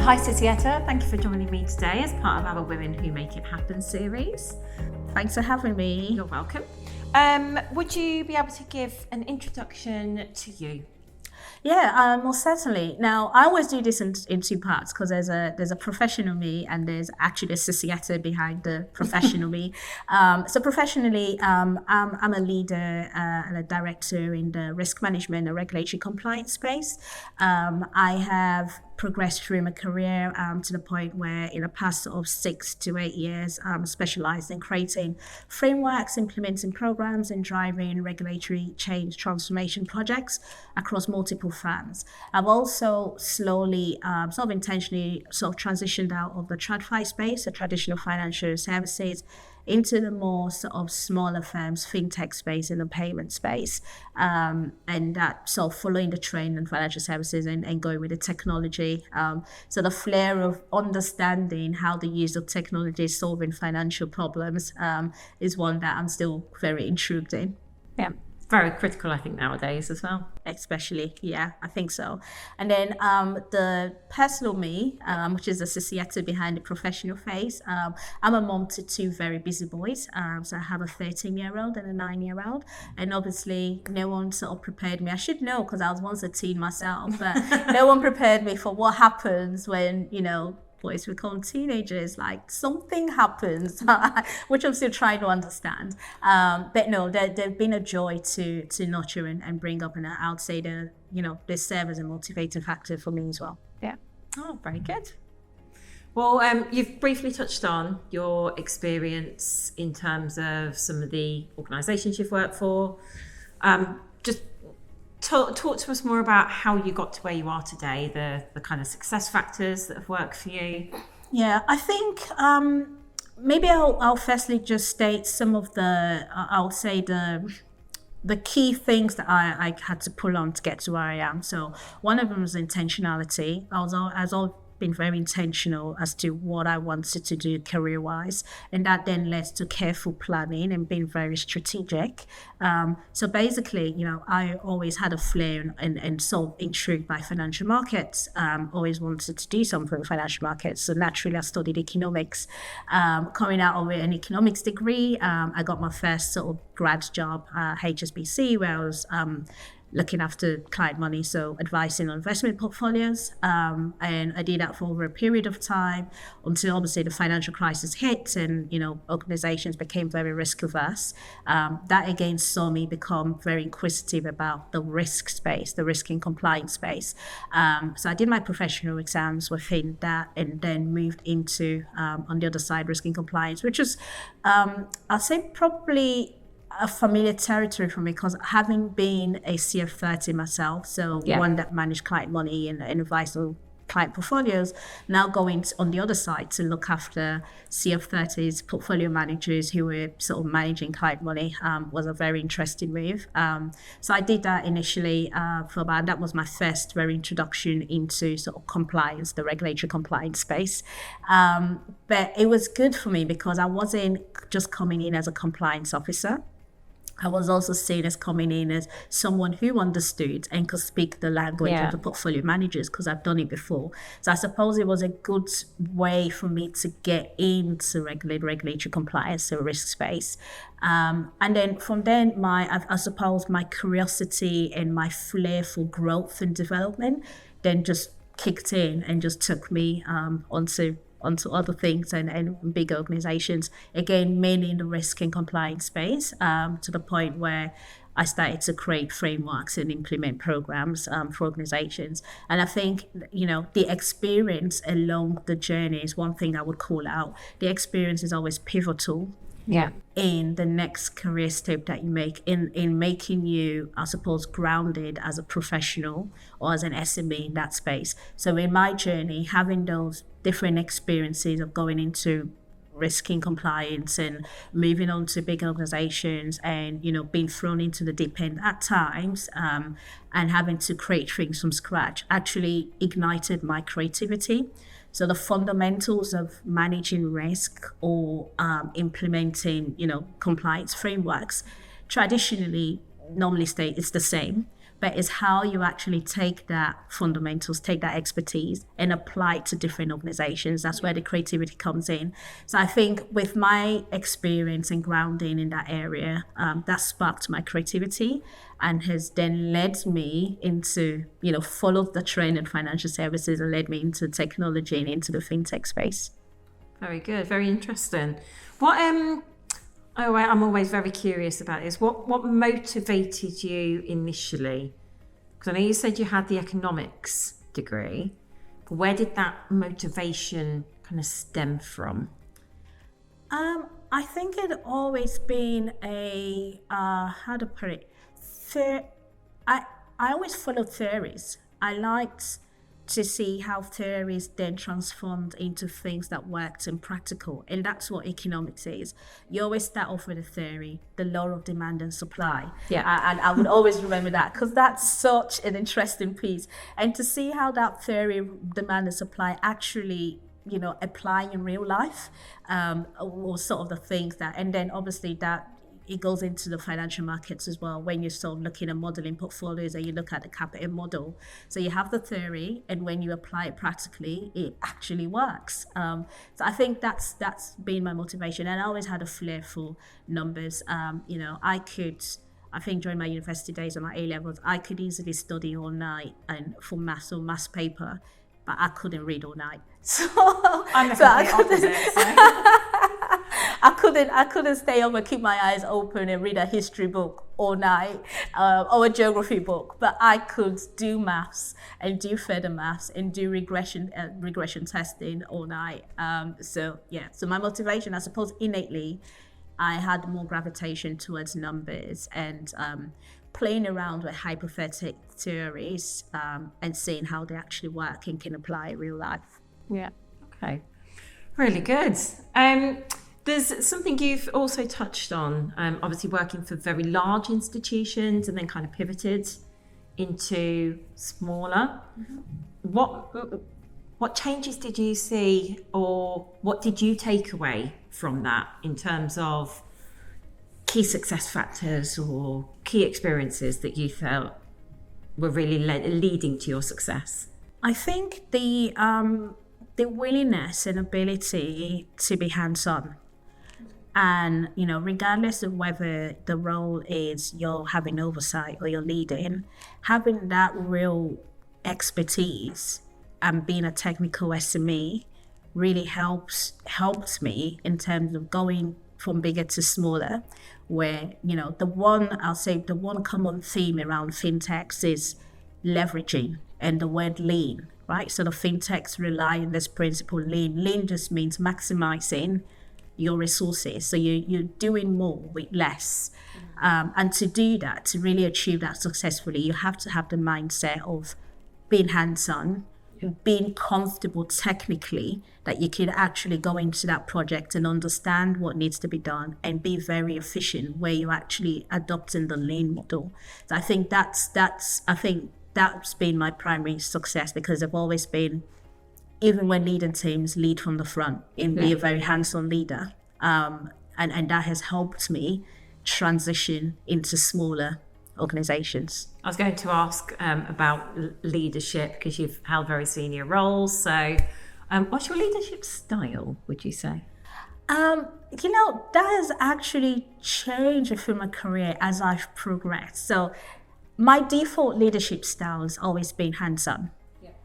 Hi Sisieta, thank you for joining me today as part of our Women Who Make It Happen series. Thanks for having me. You're welcome. Would you be able to give an introduction to you? Yeah, most certainly. Now, I always do this in two parts because there's a professional me and there's actually a Sisieta behind the professional me. So professionally, I'm a leader and a director in the risk management and regulatory compliance space. I have progressed through my career to the point where in the past sort of 6 to 8 years, I'm specialized in creating frameworks, implementing programs and driving regulatory change transformation projects across multiple firms. I've also slowly, sort of intentionally transitioned out of the TradFi space, the traditional financial services, into the more sort of smaller firms, fintech space in the payment space. And that sort of following the trend in financial services and going with the technology. So the flair of understanding how the use of technology is solving financial problems is one that I'm still very intrigued in. Yeah. Very critical, I think, nowadays as well. Especially, yeah, I think so. And then the personal me, which is the Sisieta behind the professional face. I'm a mom to 2 very busy boys. So I have a 13-year-old and a 9-year-old. And obviously, no one sort of prepared me. I should know because I was once a teen myself, but no one prepared me for what happens when, boys become teenagers, like something happens, which I'm still trying to understand. But no, they've been a joy to nurture and bring up, and I would say they serve as a motivating factor for me as well. Yeah. Oh, very good. Well, you've briefly touched on your experience in terms of some of the organisations you've worked for. Just talk to us more about how you got to where you are today, the kind of success factors that have worked for you. Yeah, I think maybe I'll firstly just state some of I'll say the key things that I had to pull on to get to where I am. So one of them was intentionality. I was been very intentional as to what I wanted to do career-wise, and that then led to careful planning and being very strategic. So basically, I always had a flair and so intrigued by financial markets. Always wanted to do something with financial markets. So naturally, I studied economics. Coming out of an economics degree, I got my first sort of grad job at HSBC, where I was looking after client money, so advising on investment portfolios. And I did that for over a period of time until obviously the financial crisis hit and, organizations became very risk averse. That again saw me become very inquisitive about the risk space, the risk and compliance space. So I did my professional exams within that and then moved into, on the other side, risk and compliance, which was, I'll say probably a familiar territory for me because having been a CF30 myself, so one that managed client money and advised on client portfolios, now going on the other side to look after CF30s, portfolio managers who were sort of managing client money was a very interesting move. So I did that initially that was my first very introduction into sort of compliance, the regulatory compliance space. But it was good for me because I wasn't just coming in as a compliance officer. I was also seen as coming in as someone who understood and could speak the language of the portfolio managers because I've done it before. So I suppose it was a good way for me to get into regulatory compliance, so risk space. And then from then, I suppose my curiosity and my flair for growth and development then just kicked in and just took me onto other things and big organizations, again, mainly in the risk and compliance space, to the point where I started to create frameworks and implement programs for organizations. And I think, the experience along the journey is one thing I would call out. The experience is always pivotal in the next career step that you make, in making you, I suppose, grounded as a professional or as an SME in that space. So in my journey, having those different experiences of going into risk and compliance and moving on to big organizations and, being thrown into the deep end at times and having to create things from scratch actually ignited my creativity. So the fundamentals of managing risk or implementing, compliance frameworks traditionally normally stay it's the same. but it's how you actually take that fundamentals, take that expertise and apply it to different organizations. That's where the creativity comes in. So I think with my experience and grounding in that area, that sparked my creativity and has then led me into, followed the trend in financial services and led me into technology and into the fintech space. Very good, very interesting. What I'm always very curious about is what motivated you initially? Because I know you said you had the economics degree, but where did that motivation kind of stem from? I think it always been a how to put it. I always followed theories. I liked to see how theories then transformed into things that worked and practical. And that's what economics is. You always start off with a theory, the law of demand and supply. Yeah. And I would always remember that because that's such an interesting piece. And to see how that theory, demand and supply actually, applying in real life, or sort of the things that, and then obviously that it goes into the financial markets as well when you're sort of looking at modeling portfolios and you look at the capital model. So you have the theory, and when you apply it practically, it actually works. So I think that's been my motivation, and I always had a flair for numbers. I think during my university days on my A-levels, I could easily study all night and for maths or maths paper, but I couldn't read all night. I'm the opposite. I couldn't stay up and keep my eyes open and read a history book all night, or a geography book. But I could do maths and do further maths and do regression testing all night. So my motivation, I suppose, innately, I had more gravitation towards numbers and playing around with hypothetic theories and seeing how they actually work and can apply in real life. Yeah. Okay. Really good. There's something you've also touched on, obviously working for very large institutions and then kind of pivoted into smaller. Mm-hmm. What changes did you see, or what did you take away from that in terms of key success factors or key experiences that you felt were really leading to your success? I think the willingness and ability to be hands-on. And, regardless of whether the role is you're having oversight or you're leading, having that real expertise and being a technical SME really helped me in terms of going from bigger to smaller, where, the one common theme around fintechs is leveraging and the word lean, right? So the fintechs rely on this principle, lean. Lean just means maximizing your resources. So you're doing more with less. And to do that, to really achieve that successfully, you have to have the mindset of being hands-on, being comfortable technically, that you can actually go into that project and understand what needs to be done and be very efficient where you're actually adopting the lean model. So I think that's been my primary success, because I've always been, even when leading teams, lead from the front and be a very hands-on leader. And that has helped me transition into smaller organizations. I was going to ask about leadership, because you've held very senior roles. So what's your leadership style, would you say? That has actually changed through my career as I've progressed. So my default leadership style has always been hands-on.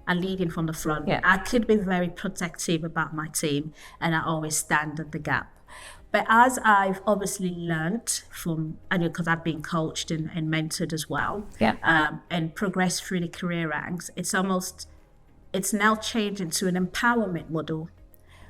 And leading from the front. Yeah. I could be very protective about my team, and I always stand at the gap. But as I've obviously learned because I've been coached and mentored as well, and progressed through the career ranks, it's now changed into an empowerment model,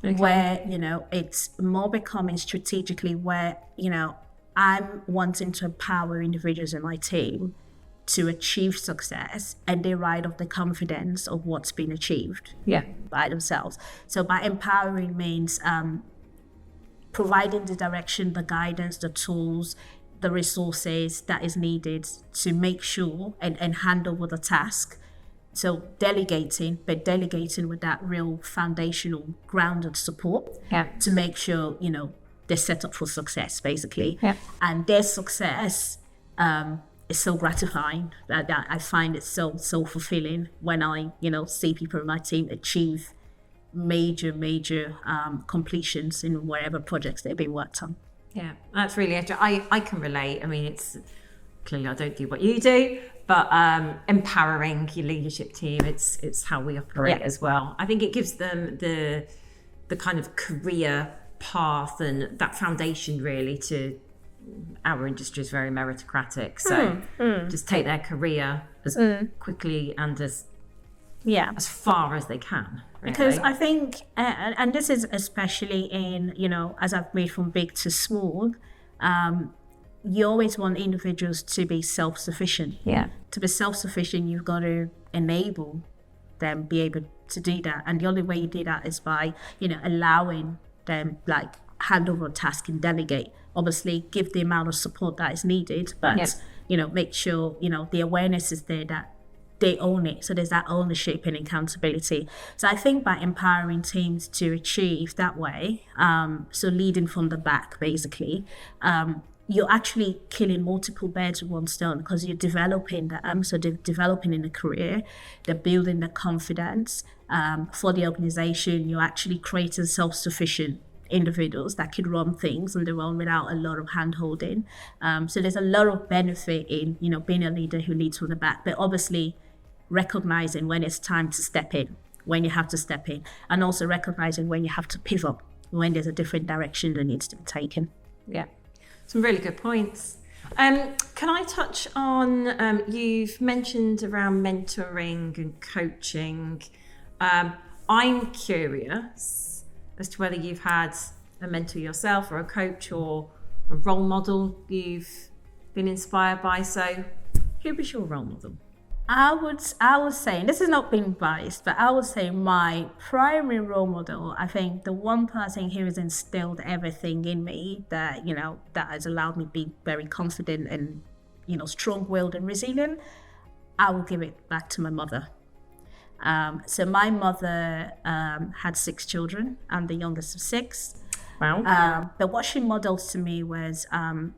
where, it's more becoming strategically where, I'm wanting to empower individuals in my team to achieve success, and they ride off the confidence of what's been achieved by themselves. So by empowering means providing the direction, the guidance, the tools, the resources that is needed to make sure and hand over the task. So delegating with that real foundational grounded support to make sure, they're set up for success, basically. Yeah. And their success it's so gratifying that I find it so fulfilling when I see people in my team achieve major completions in whatever projects they've been worked on. Yeah, that's really interesting. I can relate. I mean, it's clearly I don't do what you do, but empowering your leadership team, it's how we operate as well. I think it gives them the kind of career path and that foundation really to. Our industry is very meritocratic, so just take their career as quickly and as far as they can. Really. Because I think, and this is especially in, as I've moved from big to small, you always want individuals to be self-sufficient. Yeah. To be self-sufficient, you've got to enable them be able to do that. And the only way you do that is by, allowing them hand over a task and delegate. Obviously, give the amount of support that is needed, but make sure the awareness is there that they own it. So there's that ownership and accountability. So I think by empowering teams to achieve that way, so leading from the back, basically, you're actually killing multiple birds with one stone because you're developing them. So they're developing in a career, they're building the confidence for the organization. You're actually creating self-sufficient individuals that could run things on their own without a lot of hand-holding. So there's a lot of benefit in, being a leader who leads from the back, but obviously recognizing when it's time to step in, when you have to step in, and also recognizing when you have to pivot, when there's a different direction that needs to be taken. Yeah, some really good points. Can I touch on, you've mentioned around mentoring and coaching. I'm curious as to whether you've had a mentor yourself or a coach or a role model you've been inspired by. So who was your role model? I would say, and this is not being biased, but I would say my primary role model, I think the one person who has instilled everything in me that, that has allowed me to be very confident and, strong-willed and resilient, I will give it back to my mother. So my mother had 6 children. I'm the youngest of 6. Wow. But what she modeled to me was, a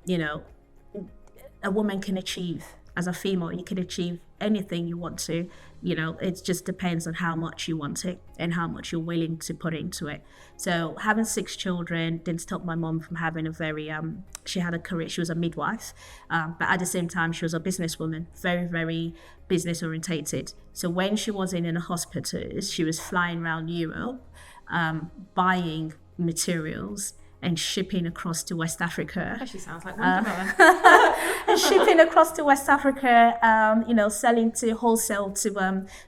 woman can achieve. As a female, you can achieve anything you want to. It just depends on how much you want it and how much you're willing to put into it. So having 6 children didn't stop my mom from having a very, she had a career, she was a midwife, but at the same time, she was a businesswoman, very, very business orientated. So when she was in a hospital, she was flying around Europe, buying materials and shipping across to West Africa. Actually sounds like Wonder Woman. And shipping across to West Africa, selling to wholesale to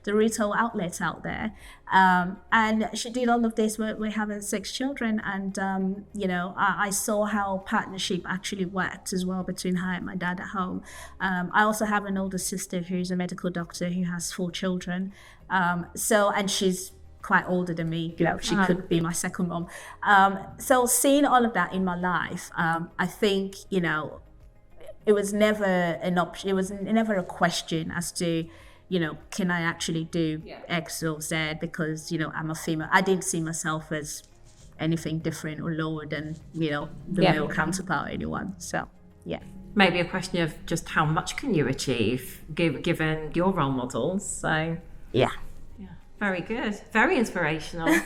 the retail outlets out there. And she did all of this. We're having 6 children. And, I saw how partnership actually worked as well between her and my dad at home. I also have an older sister who's a medical doctor who has 4 children. And she's quite older than me, she could be my second mom. So seeing all of that in my life, I think, it was never an option. It was never a question as to, can I actually do X or Z because, I'm a female. I didn't see myself as anything different or lower than, the male counterpart or anyone. So, yeah. Maybe a question of just how much can you achieve given your role models. So, yeah. Very good. Very inspirational.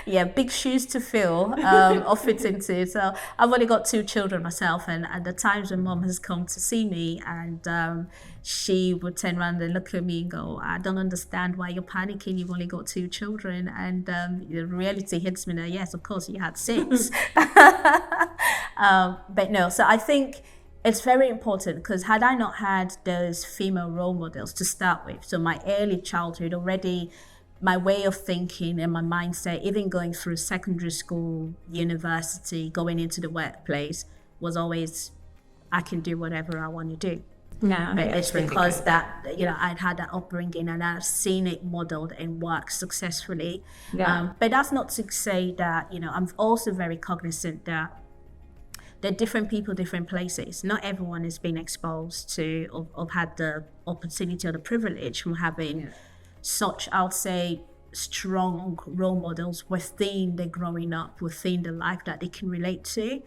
Yeah, big shoes to fill or fit into. So I've only got 2 children myself, and at the times when mom has come to see me and she would turn around and look at me and go, I don't understand why you're panicking. You've only got 2 children. And the reality hits me now, yes, of course, you had 6. But no, so I think it's very important because had I not had those female role models to start with, so my early childhood already, my way of thinking and my mindset, even going through secondary school, university, going into the workplace, was always, I can do whatever I want to do. Yeah, but it's because that, I'd had that upbringing and I've seen it modeled and work successfully. Yeah. But that's not to say that, I'm also very cognizant that there are different people, different places. Not everyone has been exposed to or had the opportunity or the privilege from having such, I would say, strong role models within their growing up, within the life that they can relate to.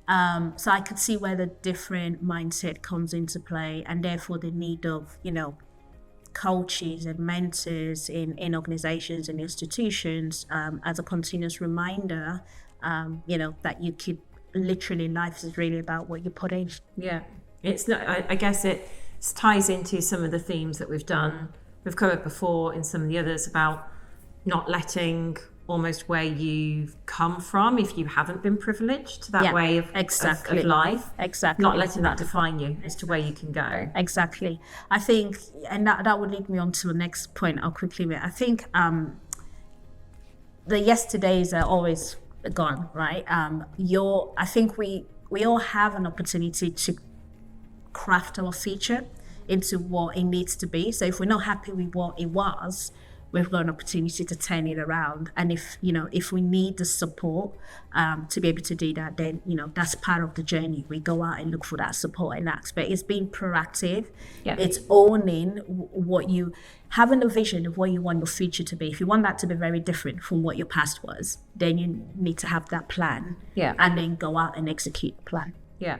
So I could see where the different mindset comes into play, and therefore the need of, coaches and mentors in organizations and institutions, as a continuous reminder, that you keep, literally life is really about what you put in. Yeah, it's not, I guess it ties into some of the themes that we've covered before in some of the others, about not letting almost where you've come from, if you haven't been privileged to that way of life, not letting that define you as to where you can go. Exactly. I think, and that would lead me on to the next point I'll quickly make. I think the yesterdays are always gone, right? I think we all have an opportunity to craft our future into what it needs to be. So if we're not happy with what it was, we've got an opportunity to turn it around. And if we need the support to be able to do that, then that's part of the journey. We go out and look for that support in that aspect. It's being proactive. Yeah. It's owning what you having a vision of what you want your future to be. If you want that to be very different from what your past was, then you need to have that plan. Yeah. And then go out and execute the plan. Yeah.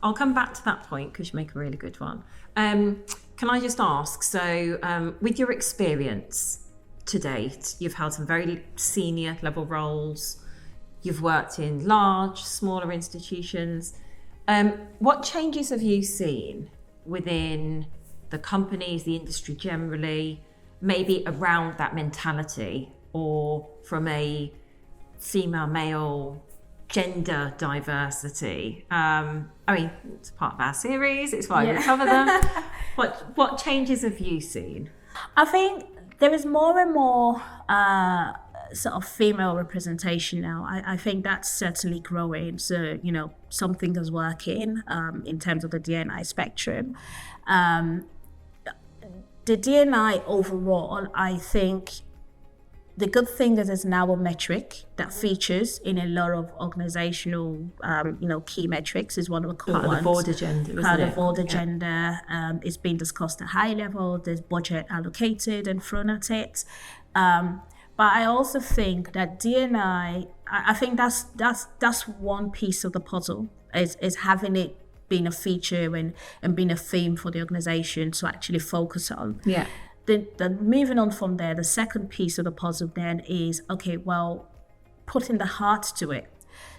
I'll come back to that point because you make a really good one. Can I just ask, so with your experience to date, you've held some very senior level roles, you've worked in large, smaller institutions. What changes have you seen within the companies, the industry generally, maybe around that mentality, or from a female, male, gender diversity? It's part of our series, it's why we cover them. What changes have you seen? I think there is more and more sort of female representation now. I think that's certainly growing. So, something is working in terms of the D&I spectrum. The D&I overall, I think the good thing is it's now a metric that features in a lot of organizational, key metrics, is one of the core ones. Part of the board agenda, isn't it? Part of the board agenda. It's been discussed at high level. There's budget allocated and thrown at it. But I also think that D&I think that's one piece of the puzzle, is having it being a feature and being a theme for the organization to actually focus on. Yeah. Then moving on from there, the second piece of the puzzle then is, putting the heart to it.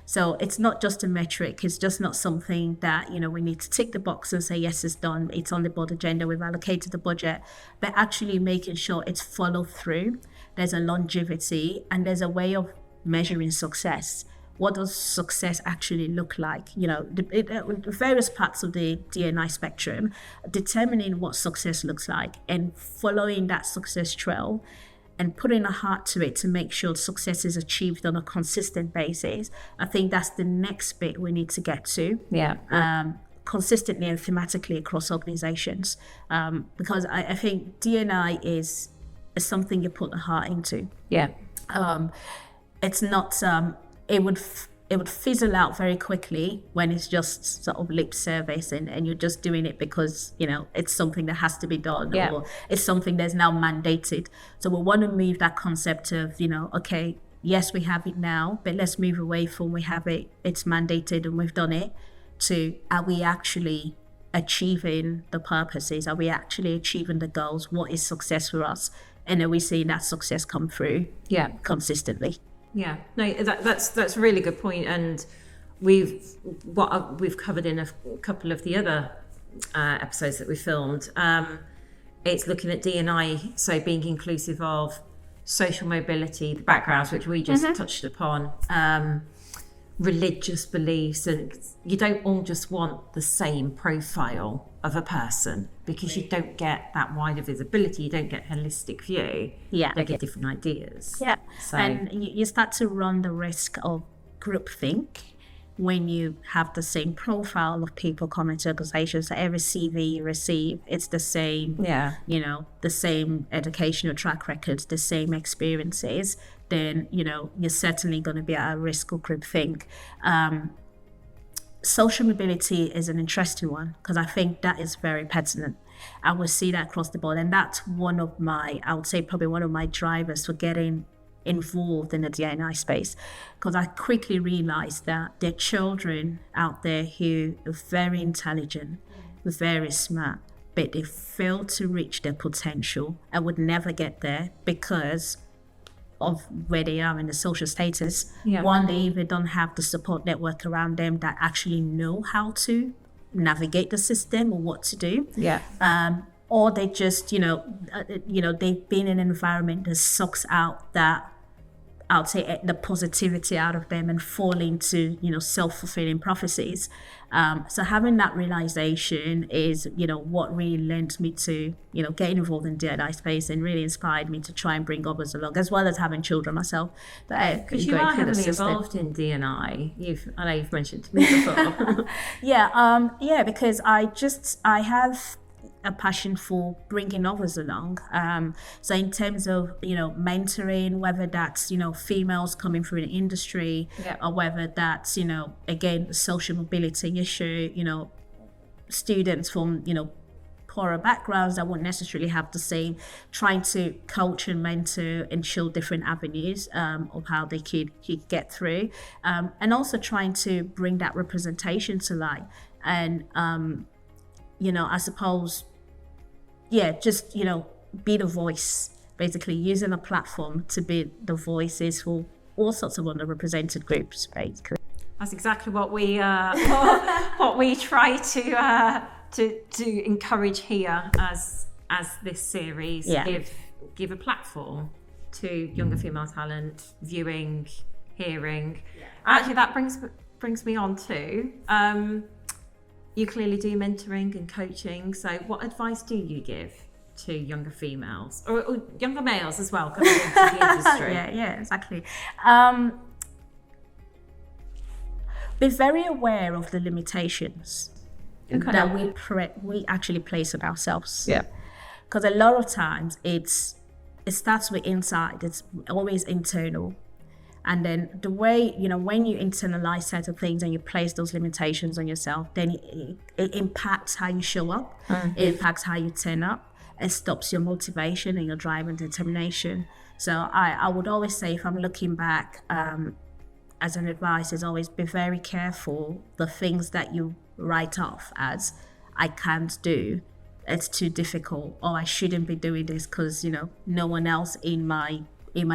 So it's not just a metric, it's just not something that, we need to tick the box and say, yes, it's done, it's on the board agenda, we've allocated the budget, but actually making sure it's followed through, there's a longevity, and there's a way of measuring success. What does success actually look like? The various parts of the D&I spectrum, determining what success looks like and following that success trail and putting a heart to it to make sure success is achieved on a consistent basis. I think that's the next bit we need to get to. Yeah. Consistently and thematically across organizations. Because I think D&I is something you put the heart into. Yeah. It's not... It would fizzle out very quickly when it's just sort of lip service and you're just doing it because, it's something that has to be done, or it's something that's now mandated. So we want to move that concept of, okay, yes, we have it now, but let's move away from we have it, it's mandated and we've done it, to are we actually achieving the purposes? Are we actually achieving the goals? What is success for us? And are we seeing that success come through consistently? Yeah, no, that's a really good point, and we've covered in a couple of the other episodes that we filmed. It's looking at D&I, so being inclusive of social mobility, the backgrounds which we just touched upon, religious beliefs, and you don't all just want the same profile of a person, because you don't get that wider visibility, you don't get holistic view, they get different ideas. Yeah, so, and you start to run the risk of groupthink when you have the same profile of people coming to organizations. So every CV you receive, it's the same, the same educational track records, the same experiences, then, you're certainly going to be at a risk of groupthink. Social mobility is an interesting one, because I think that is very pertinent. I will see that across the board. And that's one of my drivers for getting involved in the D&I space, because I quickly realized that there are children out there who are very intelligent, very smart, but they fail to reach their potential and would never get there because of where they are in the social status. One, they even don't have the support network around them that actually know how to navigate the system or what to do. Or they just, they've been in an environment that sucks out that, I would say, the positivity out of them and fall into, self-fulfilling prophecies. So having that realization is, what really lent me to, getting involved in D&I space and really inspired me to try and bring others along, as well as having children myself. Because you are heavily involved in D&I. I know you've mentioned to me before. Because I have a passion for bringing others along. So in terms of, mentoring, whether that's, females coming through the industry, or whether that's, again, the social mobility issue, students from, poorer backgrounds that won't necessarily have the same, trying to coach and mentor and show different avenues of how they could get through. And also trying to bring that representation to light. And, I suppose, just, be the voice, basically using a platform to be the voices for all sorts of underrepresented groups, basically. That's exactly what we what we try to encourage here as this series. Give a platform to younger female talent, viewing, hearing. Actually, that brings me on to you clearly do mentoring and coaching. So what advice do you give to younger females or younger males as well coming into the industry? Exactly. Be very aware of the limitations that we actually place on ourselves. Because a lot of times it starts with inside. It's always internal. And then the way, when you internalize certain things and you place those limitations on yourself, then it impacts how you show up, it impacts how you turn up, it stops your motivation and your drive and determination. So I would always say, if I'm looking back, as an advice, is always be very careful the things that you write off as, I can't do, it's too difficult, or I shouldn't be doing this because, no one else in my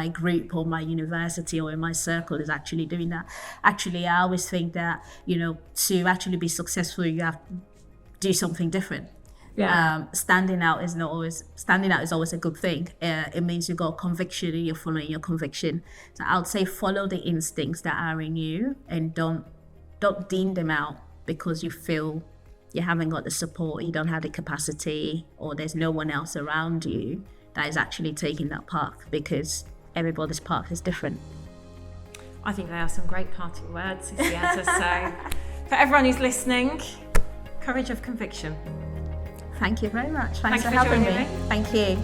group or my university or in my circle is actually doing that. Actually, I always think that, to actually be successful, you have to do something different. Standing out is always a good thing. It means you've got conviction and you're following your conviction. So I would say follow the instincts that are in you and don't deem them out because you feel you haven't got the support, you don't have the capacity, or there's no one else around you that is actually taking that path, because everybody's path is different. I think they are some great parting words, Sisieta. So for everyone who's listening, courage of conviction. Thank you very much. Thanks for having me. Thank you.